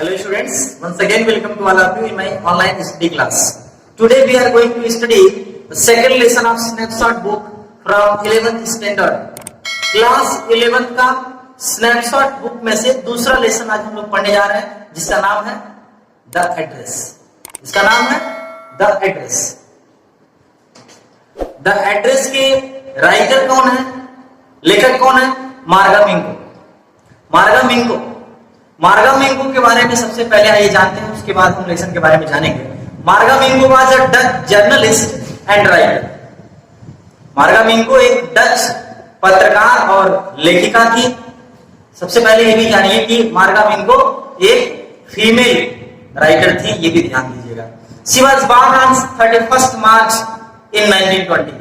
Hello students, once again welcome to all of you in my online study class. Today we are going to study the second lesson of snapshot book from 11th standard. Class 11th का snapshot book में से दूसरा lesson आज हम लोग पढ़ने जा रहे हैं जिसका नाम है The Address. इसका नाम है The Address. The Address के राइटर कौन है, लेखक कौन है? मार्गा मिंको के बारे में सबसे पहले आइए जानते हैं, उसके बाद हम लेसन के बारे में जानेंगे। मार्गा मिंको was a Dutch journalist and writer. मार्गा मिंको एक डच पत्रकार और लेखिका थी। सबसे पहले ये भी जानिए कि मार्गा मिंको एक फीमेल राइटर थी, ये भी ध्यान दीजिएगा। She was born on 31 March in 1920।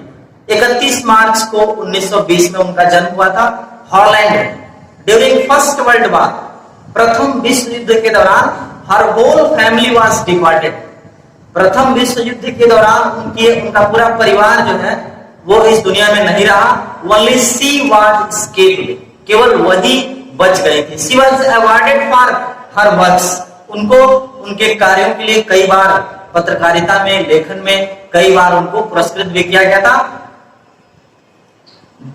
31 मार्च को 1920 में उनका जन्म हुआ था Holland. During first world war, प्रथम विश्व युद्ध के दौरान her whole family was departed. प्रथम विश्व युद्ध के दौरान उनका पूरा परिवार जो है वो इस दुनिया में नहीं रहा। ओनली शी वाज एस्केप्ड, केवल वही बच गए थे। She was awarded for her works, उनको उनके कार्यों के लिए कई बार पत्रकारिता में, लेखन में कई बार उनको पुरस्कृत भी किया गया था।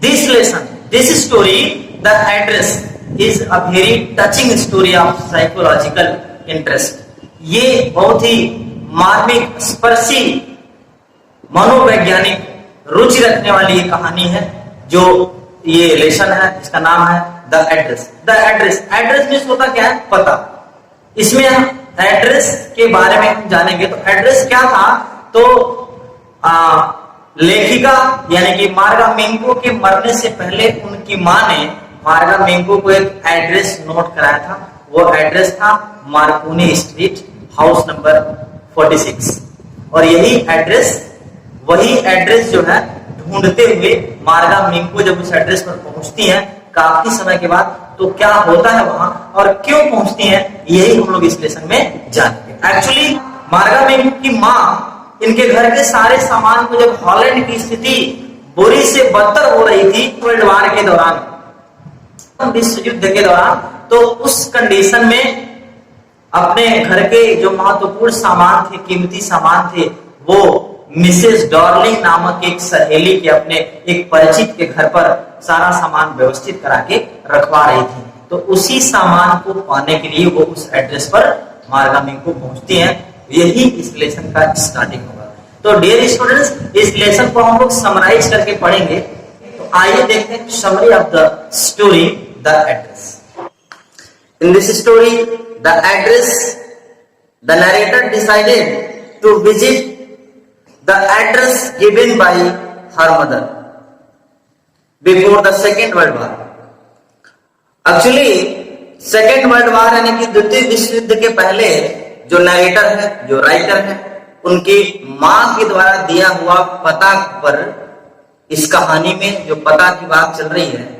This lesson, this story the address is a very touching story of psychological interest. ये बहुत ही मार्मिक, स्पर्शी, मनोवैज्ञानिक रुचि रखने वाली ये कहानी है जो ये लेसन है, इसका नाम है the address. The address, address में होता क्या है? पता। इसमें एड्रेस के बारे में हम जानेंगे। तो एड्रेस क्या था? तो लेखिका यानी कि मार्गा मिंको के मरने से पहले उनकी मां ने मार्गा मिंको को एक एड्रेस नोट कराया था। वो एड्रेस था मार्कोनी स्ट्रीट, हाउस नंबर 46। और यही एड्रेस, वही एड्रेस जो है ढूंढते हुए मार्गा मिंको जब उस एड्रेस पर पहुंचती हैं काफी समय के बाद, तो क्या होता है वहां और क्यों पहुंचती हैं, यही हम लोग इस लेसन में जानेंगे। एक्चुअली मार्गा मिंको की मां इनके घर के सारे सामान को, जब हॉलैंड की स्थिति बुरी से बदतर हो रही थी वर्ल्ड वॉर के दौरान, विश्व युद्ध के दौरान, तो उस कंडीशन में अपने घर के जो महत्वपूर्ण सामान थे, कीमती सामान थे, वो मिसेस डॉर्लिंग नामक एक सहेली के, अपने एक परिचित के घर पर सारा सामान व्यवस्थित करा के रखवा रही थी। तो उसी सामान को पाने के लिए वो उस एड्रेस पर मार्गा मिंको पहुंचती हैं। यही इस लेसन का स्टार्टिंग होगा। तो डियर स्टूडेंट्स, इस लेसन को हम लोग समराइज करके पढ़ेंगे। तो आइए देखते हैं summary of the story the address. In this story, the address, the narrator decided to visit the address given by her mother before the Second World War. Actually, Second World War यानी कि द्वितीय विश्व युद्ध के पहले जो narrator है, जो राइटर है, उनकी मां के द्वारा दिया हुआ पता पर, इस कहानी में जो पता की बात चल रही है,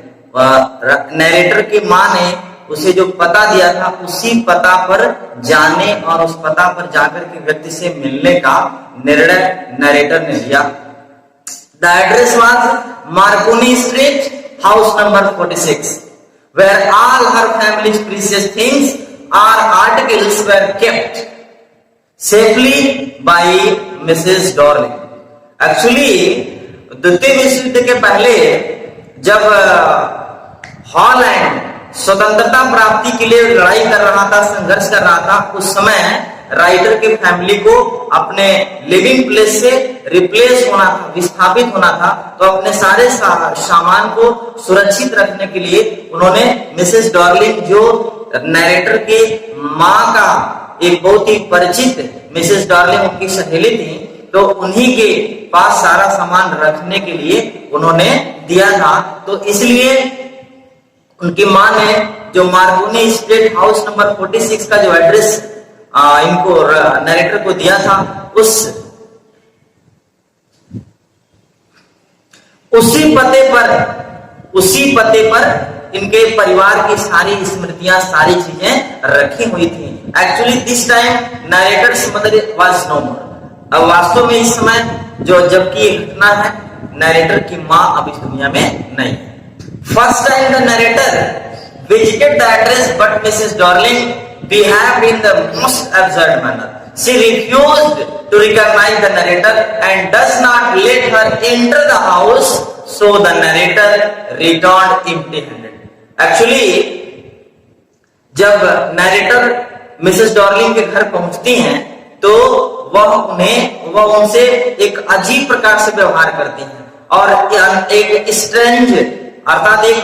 नरेटर की मां ने उसे जो पता दिया था उसी पता पर जाने और उस पता पर जाकर के व्यक्ति से मिलने का निर्णय नरेटर ने लिया। The address was Marconi street, house number 46, where all her families precious things और articles were kept safely by Mrs Darling. Actually द्वितीय विश्व युद्ध के पहले जब हॉलैंड स्वतंत्रता प्राप्ति के लिए लड़ाई कर रहा था, संघर्ष कर रहा था, उस समय राइटर के फैमिली को अपने लिविंग प्लेस से रिप्लेस होना था, विस्थापित होना था। तो अपने सारे सामान को सुरक्षित रखने के लिए उन्होंने मिसेस डॉर्लिंग, जो नरेटर के मां का एक बहुत ही परिचित, मिसेस डॉर्लिंग उनकी सहेली थी, तो उन्हीं के पास सारा सामान रखने के लिए उन्होंने दिया था। तो इसलिए उनकी मां ने जो मार्कोनी स्ट्रीट, हाउस नंबर 46 का जो एड्रेस इनको नरेटर को दिया था, उसी पते पर इनके परिवार की सारी स्मृतियां, सारी चीजें रखी हुई थी। Actually this time narrator's mother was no more. अब वास्तव में इस समय जबकि ये घटना है, नरेटर की मां अब इस दुनिया में नहीं है। First time the narrator visited the address, but Mrs. Darling behaved in the most absurd manner. She refused to recognize the narrator and does not let her enter the house, so the narrator returned empty-handed. Actually, जब narrator Mrs Darling के घर पहुंचती हैं तो वह उनसे एक अजीब प्रकार से व्यवहार करती हैं और एक स्ट्रेंज अर्थात एक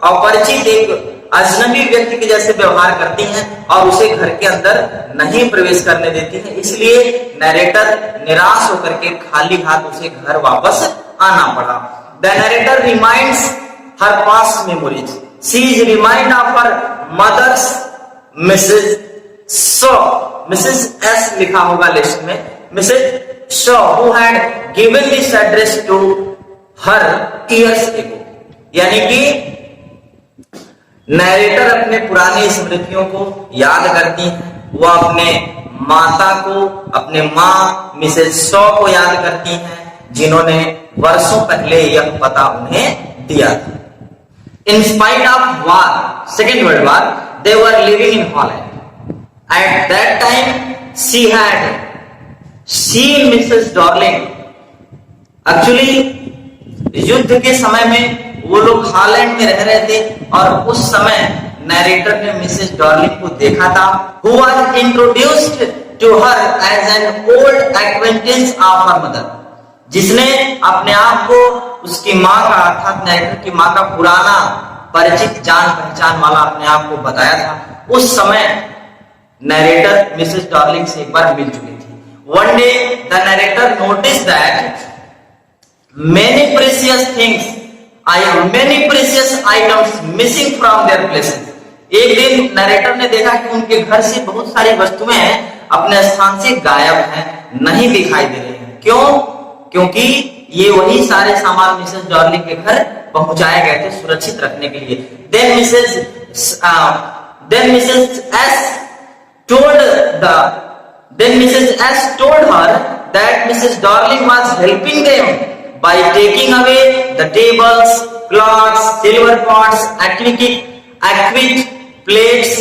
अपरिचित एक अजनबी व्यक्ति के जैसे व्यवहार करती हैं और उसे घर के अंदर नहीं प्रवेश करने देती हैं। इसलिए नैरेटर निराश होकर के खाली हाथ उसे घर वापस आना पड़ा। The narrator reminds her past memories. She is remind of her mother's Mrs Shaw, Mrs S लिखा होगा लिस्ट में, Mrs Shaw who had given this address to her years ago. यानी कि नैरेटर अपने पुरानी स्मृतियों को याद करती हैं, वह अपने माता को, अपने माँ मिसेस शॉ को याद करती हैं जिन्होंने वर्षों पहले यह पता उन्हें दिया था। In spite of war, Second World War, they were living in Holland. At that time, she had seen Mrs. Darling. Actually, युद्ध के समय में वो लोग हॉलैंड में रह रहे थे और उस समय नैरेटर ने मिसेस डॉर्लिंग को देखा था, who was introduced to her as an old acquaintance of her mother. जिसने अपने आप को उसकी माँ का अर्थात नैरेटर की माँ का पुराना परिचित जान पहचान वाला अपने आप को बताया था। उस समय नैरेटर मिसेस डॉर्लिंग से एक बार मिल चुकी थी। One day the narrator noticed that many precious items missing from their places. एक दिन नैरेटर ने देखा कि उनके घर से बहुत सारी वस्तुएं अपने स्थान से गायब हैं, नहीं दिखाई दे रही हैं। क्यों? क्योंकि ये वही सारे सामान मिसेस डॉर्लिंग के घर पहुंचाए गए थे सुरक्षित रखने के लिए। Then Mrs. S told her that Mrs. Darling was helping them by taking away the tables, cloths, silver pots, aqueduct plates,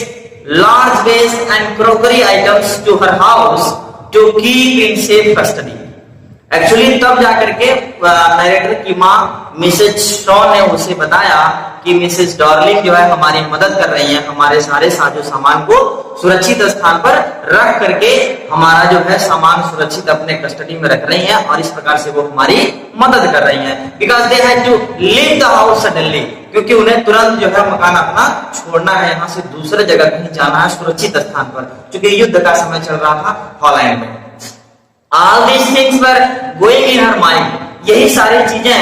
large vase and crockery items to her house to keep in safe custody. Actually तब जाकर के narrator की माँ Mrs Shaw ने उसे बताया कि Mrs Darling जो है हमारी मदद कर रही है, हमारे सारे साजो सामान को सुरक्षित स्थान पर रख करके हमारा जो है सामान सुरक्षित अपने कस्टडी में रख रही हैं और इस प्रकार से वो हमारी मदद कर रही हैं। Because they had to leave the house suddenly, क्योंकि उन्हें तुरंत जो है मकान अपना छोड़ना है, यहाँ से दूसरे जगह कहीं जाना है सुरक्षित स्थान पर, क्योंकि युद्ध का समय चल रहा था हॉलैंड में। All these things were going in her mind. यही सारी चीजें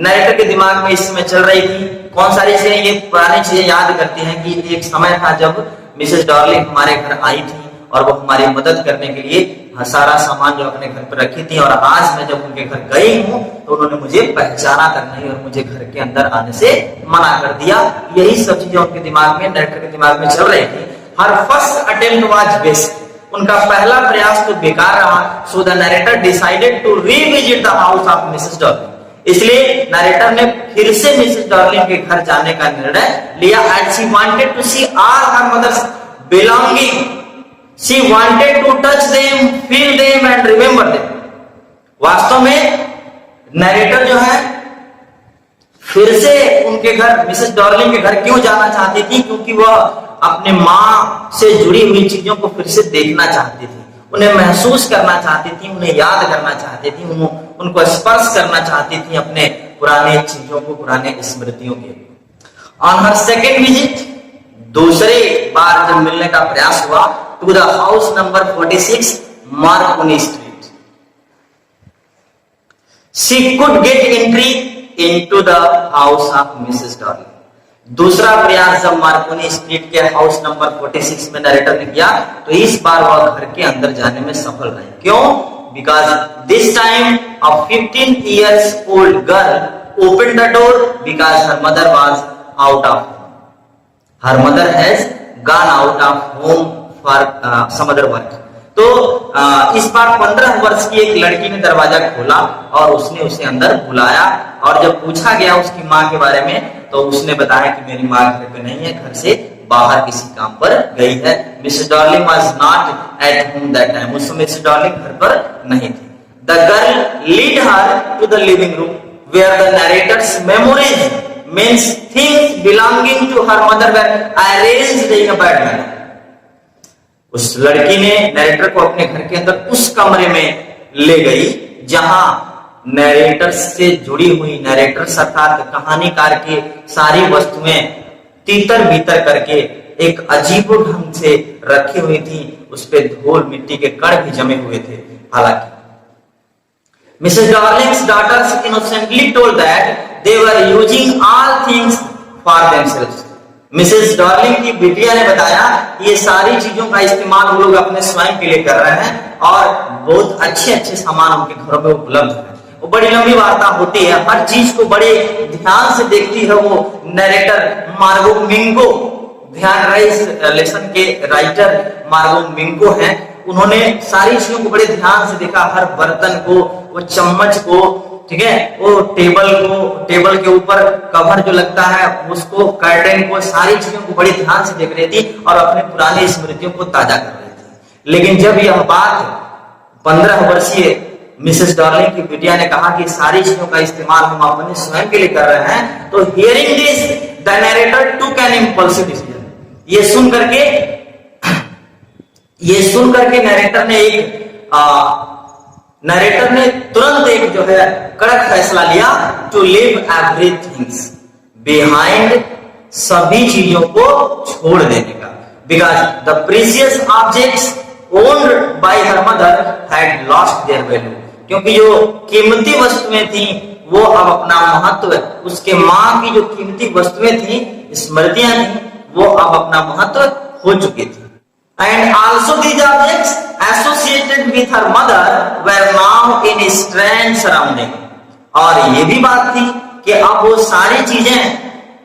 नैरेटर के दिमाग में इस समय चल रही थी। कौन सारी चीजें? ये पुरानी चीजें याद करती हैं कि एक समय था जब मिसेस डॉर्लिंग हमारे घर आई थी और वो हमारी मदद करने के लिए सारा सामान जो अपने घर पर रखी थी, और आज मैं जब उनके घर गई हूँ तो उन्होंने मुझे पहचाना तक नहीं और मुझे घर के अंदर आने से मना कर दिया। यही सब चीजें उनके दिमाग में, नैरेटर के दिमाग में चल रही थी। Her first attempt was waste, उनका पहला प्रयास तो बेकार रहा। So the narrator decided to revisit the house of Mrs Darling. इसलिए नैरेटर ने फिर से मिसेस डॉर्लिंग के घर जाने का निर्णय लिया। And she wanted to see all her mother's belonging, she wanted to touch them, feel them and remember them. वास्तव में नैरेटर जो है फिर से उनके घर, मिसेस डॉर्लिंग के घर क्यों जाना चाहती थी? क्योंकि वह अपने माँ से जुड़ी हुई चीजों को फिर से देखना चाहती थी, उन्हें महसूस करना चाहती थी, उन्हें याद करना चाहती थी, उनको स्पर्श करना चाहती थी अपने पुराने चीजों को, पुराने स्मृतियों के। ऑन हर सेकेंड विजिट, दूसरे बार जब मिलने का प्रयास हुआ, to the house number 46 Marconi Street, she could get entry into the house of Mrs Darling. दूसरा प्रयास जब मार्कोनी स्ट्रीट के हाउस नंबर 46 में नैरेटर ने किया तो इस बार वह घर के अंदर जाने में सफल रहे। क्यों? Because this time a 15 years old girl opened the door because her mother was out of home. Her mother has gone out of home for some other work. तो इस बार 15 वर्ष की एक लड़की ने दरवाजा खोला और उसने उसे अंदर बुलाया, और जब पूछा गया उसकी माँ के बारे में तो उसने बताया कि मेरी माँ घर पे नहीं है, घर से बाहर किसी काम पर गई है। Mrs Darling was not at home that time, उस समय मिसेस डार्लिंग घर पर नहीं थी। The girl lead her to the living room where the narrator's memories means things belonging to her mother were arranged in a bed manner. उस लड़की ने narrator को अपने घर के अंदर उस कमरे में ले गई जहां नरेटर से जुड़ी हुई, नरेटर अर्थात कहानीकार की सारी वस्तुएं तीतर बीतर करके एक अजीबो ढंग से रखी हुई थी। उस पे धूल मिट्टी के कण भी जमे हुए थे। हालांकि Mrs Darling's daughters innocently told that they were using all things for themselves. Mrs Darling की बिटिया ने बताया ये सारी चीजों का इस्तेमाल वो लोग अपने स्वयं के लिए कर रहे हैं और बहुत अच्छे अच्छे सामान उनके घरों में उपलब्ध है। वो बड़ी लंबी वार्ता होती है, हर चीज को बड़े ध्यान से देखती है वो नरेटर मार्गो मिंगो। ध्यान रहे इस लेसन के राइटर मार्गो मिंगो हैं। उन्होंने सारी चीजों को बड़े ध्यान से देखा, हर बर्तन को, वो चम्मच को, ठीक है, वो टेबल के ऊपर कवर जो लगता है उसको, कर्टेन को, सारी चीजों को बड़ी ध्यान से देख रही थी और अपनी पुरानी स्मृतियों को ताजा कर रही थी। लेकिन जब यह बात 15 वर्षीय मिसेस डार्लिंग की बिटिया ने कहा कि सारी चीजों का इस्तेमाल हम अपने स्वयं के लिए कर रहे हैं, तो hearing this the narrator took an impulsive decision. ये सुन करके नरेटर ने तुरंत एक जो है कड़क फैसला लिया, टू लीव एवरीथिंग्स बिहाइंड, सभी चीजों को छोड़ देने का। Because the precious objects owned by her mother had lost their value, क्योंकि जो कीमती वस्तुएं थी वो अब अपना महत्व, उसके मां की जो कीमती वस्तुएं थी, स्मृतियां थी, वो अब अपना महत्व हो चुकी थी। And also these objects associated with her mother were now in strange surrounding। और ये भी बात थी कि अब वो सारी चीजें,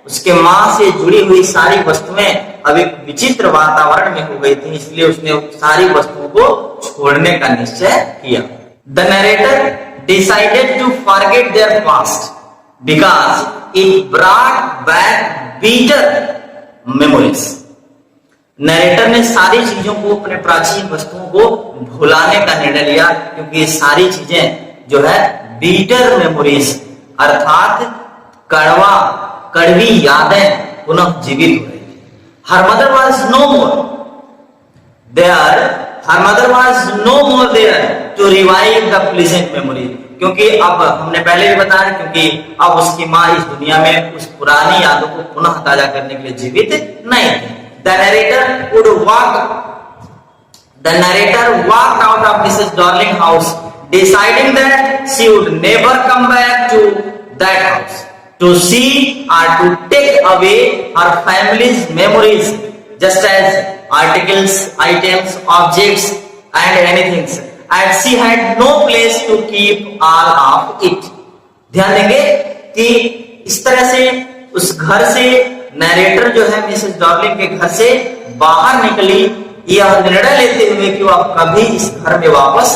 उसके मां से जुड़ी हुई सारी वस्तुएं अब एक विचित्र वातावरण में हो गई थी, इसलिए उसने सारी वस्तुओं को छोड़ने का निश्चय किया। The narrator decided to forget their past because it brought back bitter memories। Narrator ने सारी चीजों को, अपने प्राचीन वस्तुओं को भुलाने का निर्णय लिया, क्योंकि ये सारी चीजें जो है बीटर मेमोरीज अर्थात कड़वी यादें पुनः जीवित हो रही थी। Her mother was no more there to revive the pleasant memory, क्योंकि अब हमने पहले भी बताया, क्योंकि अब उसकी मां इस दुनिया में उस पुरानी यादों को पुनः ताजा करने के लिए जीवित नहीं थी। The narrator walked out of Mrs. Darling's house, deciding that she would never come back to that house to see or to take away her family's memories, just as articles, items, objects, and anything. And she had no place to keep all of it। ध्यान देंगे कि इस तरह से उस घर से narrator जो है मिसेस डार्लिंग के घर से बाहर निकली, यह निर्णय लेते हुए कि वह कभी इस घर में वापस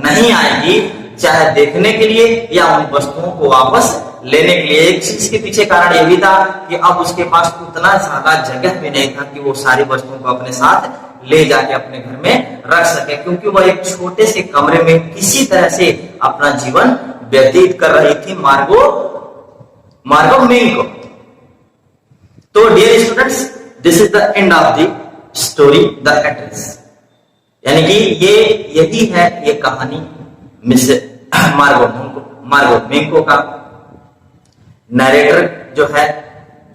नहीं आएगी, चाहे देखने के लिए या उन वस्तुओं को वापस लेने के लिए। एक चीज के पीछे कारण यह भी था कि अब उसके पास उतना ज्यादा जगह भी नहीं था कि वो सारी वस्तुओं को अपने साथ ले जाके अपने घर में रख सके, क्योंकि वह एक छोटे से कमरे में किसी तरह से अपना जीवन व्यतीत कर रही थी मार्गो मिंगो। तो dear students, this is the end of the story the address, यानी कि यही है ये कहानी मिस मार्गो मिंगो का। नरेटर जो है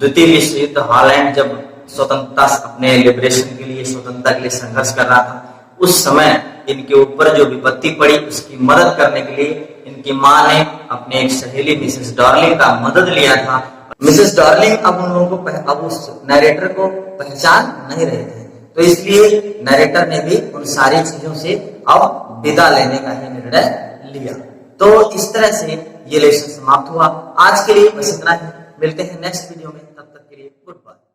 द्वितीय विश्व युद्ध हॉलैंड जब स्वतंत्रता, अपने लिबरेशन के लिए, स्वतंत्रता के लिए संघर्ष कर रहा था, उस समय इनके ऊपर जो विपत्ति पड़ी उसकी मदद करने के लिए इनकी मां ने अपने एक सहेली मिसेस डार्लिंग का मदद लिया था। मिसेस डार्लिंग अब उन लोगों को, अब उस नरेटर को पहचान नहीं रहे थे, तो इसलिए नरेटर ने भी उन सारी चीजों से अब विदा लेने का ही निर्णय लिया। तो इस तरह से ये लेसन समाप्त हुआ। आज के लिए बस इतना ही, मिलते हैं नेक्स्ट वीडियो में, तब तक के लिए गुड बाय।